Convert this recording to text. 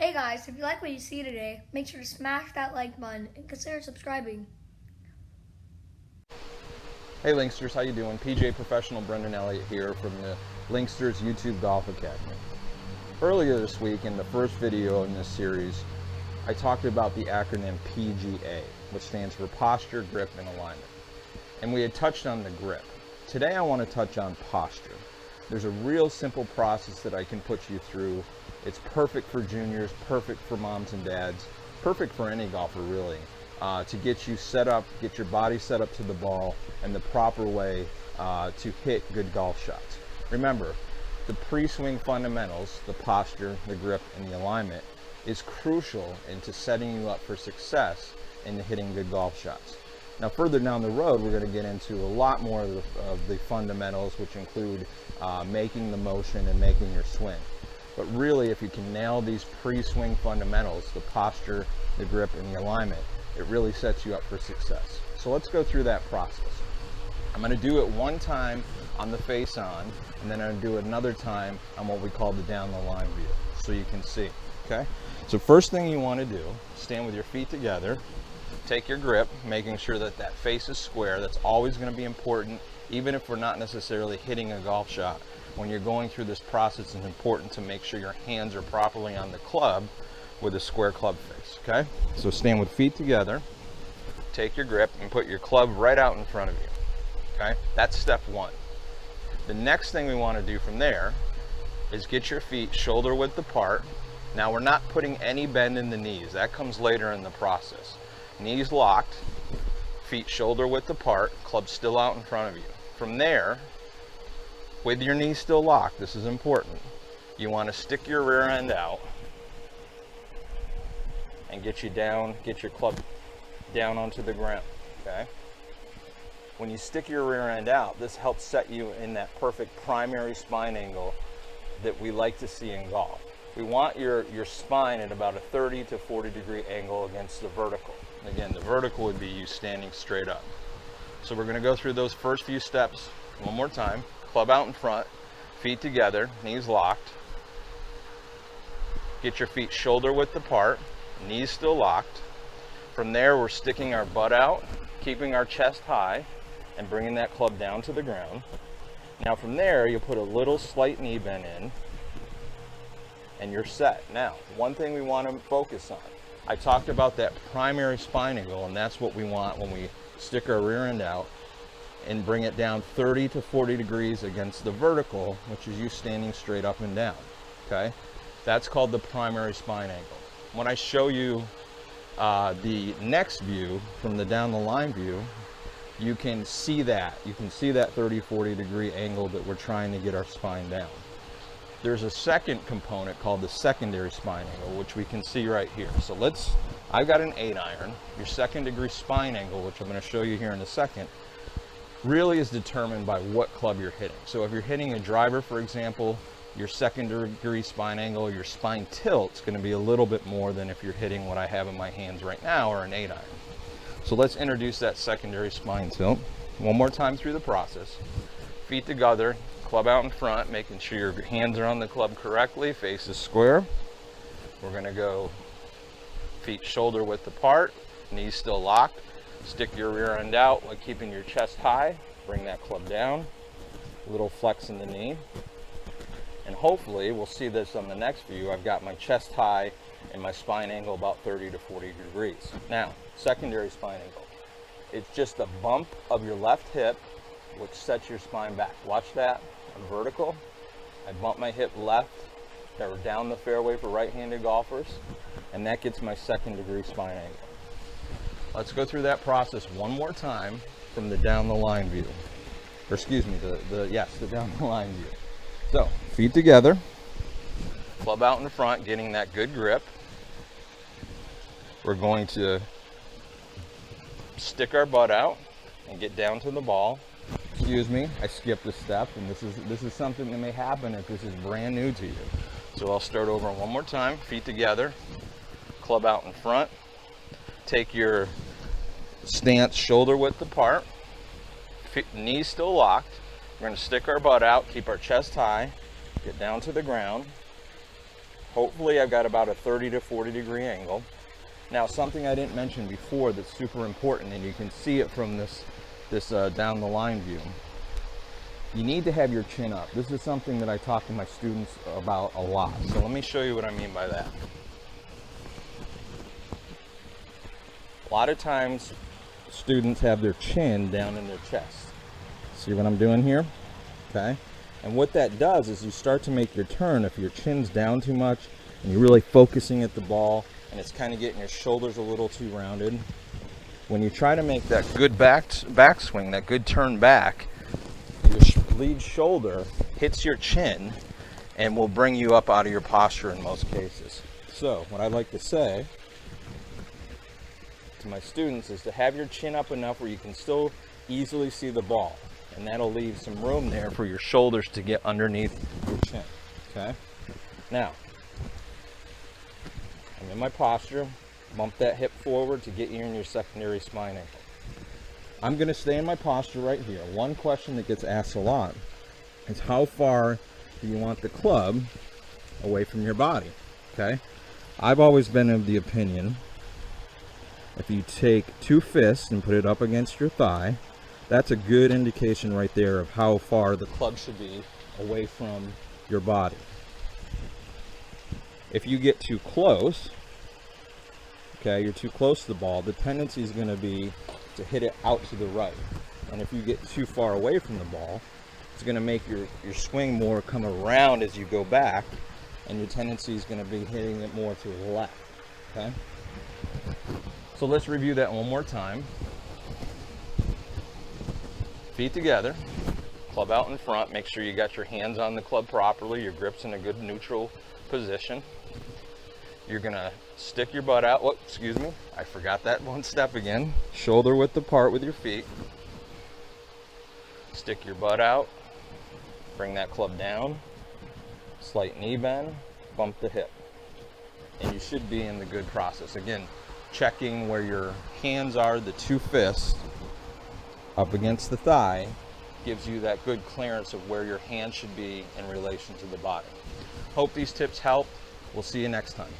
Hey guys, if you like what you see today, make sure to smash that like button and consider subscribing. Hey Linksters, how you doing? PJ Professional Brendan Elliott here from the Linksters YouTube Golf Academy. Earlier this week in the first video in this series, I talked about the acronym PGA, which stands for Posture, Grip, and Alignment. And we had touched on the grip. Today I want to touch on posture. There's a real simple process that I can put you through. It's perfect for juniors, perfect for moms and dads, perfect for any golfer really, to get you set up, get your body set up to the ball and the proper way to hit good golf shots. Remember, the pre-swing fundamentals, the posture, the grip, and the alignment is crucial into setting you up for success into hitting good golf shots. Now further down the road, we're going to get into a lot more of the fundamentals, which include making the motion and making your swing. But really, if you can nail these pre-swing fundamentals, the posture, the grip, and the alignment, it really sets you up for success. So let's go through that process. I'm going to do it one time on the face on, and then I'm going to do it another time on what we call the down the line view, so you can see, okay? So first thing you want to do, stand with your feet together, take your grip, making sure that that face is square. That's always going to be important, even if we're not necessarily hitting a golf shot. When you're going through this process, it's important to make sure your hands are properly on the club with a square club face, okay? So stand with feet together, take your grip, and put your club right out in front of you, okay? That's step one. The next thing we want to do from there is get your feet shoulder width apart. Now we're not putting any bend in the knees. That comes later in the process. Knees locked, feet shoulder width apart, club still out in front of you. From there, with your knees still locked, this is important, you want to stick your rear end out and get your club down onto the ground, okay? When you stick your rear end out, this helps set you in that perfect primary spine angle that we like to see in golf. We want your spine at about a 30 to 40 degree angle against the vertical. Again, the vertical would be you standing straight up. So we're going to go through those first few steps one more time. Club out in front, feet together, knees locked. Get your feet shoulder width apart, knees still locked. From there, we're sticking our butt out, keeping our chest high, and bringing that club down to the ground. Now from there, you put a little slight knee bend in, and you're set. Now, one thing we want to focus on. I talked about that primary spine angle, and that's what we want when we stick our rear end out and bring it down 30 to 40 degrees against the vertical, which is you standing straight up and down, okay? That's called the primary spine angle. When I show you the next view from the down the line view, you can see that. You can see that 30, 40 degree angle that we're trying to get our spine down. There's a second component called the secondary spine angle, which we can see right here. So I've got an 8-iron. Your second degree spine angle, which I'm going to show you here in a second, really is determined by what club you're hitting. So if you're hitting a driver, for example, your second degree spine angle, your spine tilt is going to be a little bit more than if you're hitting what I have in my hands right now, or an 8-iron. So let's introduce that secondary spine tilt one more time through the process. Feet together, club out in front, making sure your hands are on the club correctly, face is square. We're going to go feet shoulder width apart, knees still locked. Stick your rear end out while keeping your chest high. Bring that club down. A little flex in the knee. And hopefully, we'll see this on the next view, I've got my chest high and my spine angle about 30 to 40 degrees. Now, secondary spine angle. It's just a bump of your left hip, which sets your spine back. Watch that. I'm vertical. I bump my hip left. We're down the fairway for right-handed golfers. And that gets my second degree spine angle. Let's go through that process one more time from the down the line view. Or excuse me, the down the line view. So, feet together, club out in front, getting that good grip. We're going to stick our butt out and get down to the ball. Excuse me, I skipped a step, and this is something that may happen if this is brand new to you. So I'll start over one more time, feet together, club out in front. Take your stance shoulder width apart, knees still locked. We're going to stick our butt out, keep our chest high, get down to the ground. Hopefully I've got about a 30 to 40 degree angle. Now, something I didn't mention before that's super important, and you can see it from this down the line view. You need to have your chin up. This is something that I talk to my students about a lot. So let me show you what I mean by that. A lot of times students have their chin down in their chest. See what I'm doing here? Okay. And what that does is you start to make your turn. If your chin's down too much and you're really focusing at the ball and it's kind of getting your shoulders a little too rounded, when you try to make that good backswing, that good turn back, your lead shoulder hits your chin and will bring you up out of your posture in most cases. So what I like to say to my students is to have your chin up enough where you can still easily see the ball, and that'll leave some room there for your shoulders to get underneath your chin. Okay, now I'm in my posture. Bump that hip forward to get you in your secondary spine angle. I'm going to stay in my posture right here. One question that gets asked a lot is how far do you want the club away from your body? Okay, I've always been of the opinion if you take two fists and put it up against your thigh, that's a good indication right there of how far the club should be away from your body. If you get too close, okay, you're too close to the ball, the tendency is going to be to hit it out to the right. And if you get too far away from the ball, it's going to make your swing more come around as you go back, and your tendency is going to be hitting it more to the left. Okay? So let's review that one more time. Feet together, club out in front. Make sure you got your hands on the club properly, your grip's in a good neutral position. You're gonna stick your butt out. Oh, excuse me, I forgot that one step again. Shoulder width apart with your feet. Stick your butt out, bring that club down, slight knee bend, bump the hip. And you should be in the good process. Again, checking where your hands are, the two fists up against the thigh, gives you that good clearance of where your hand should be in relation to the body. Hope these tips help. We'll see you next time.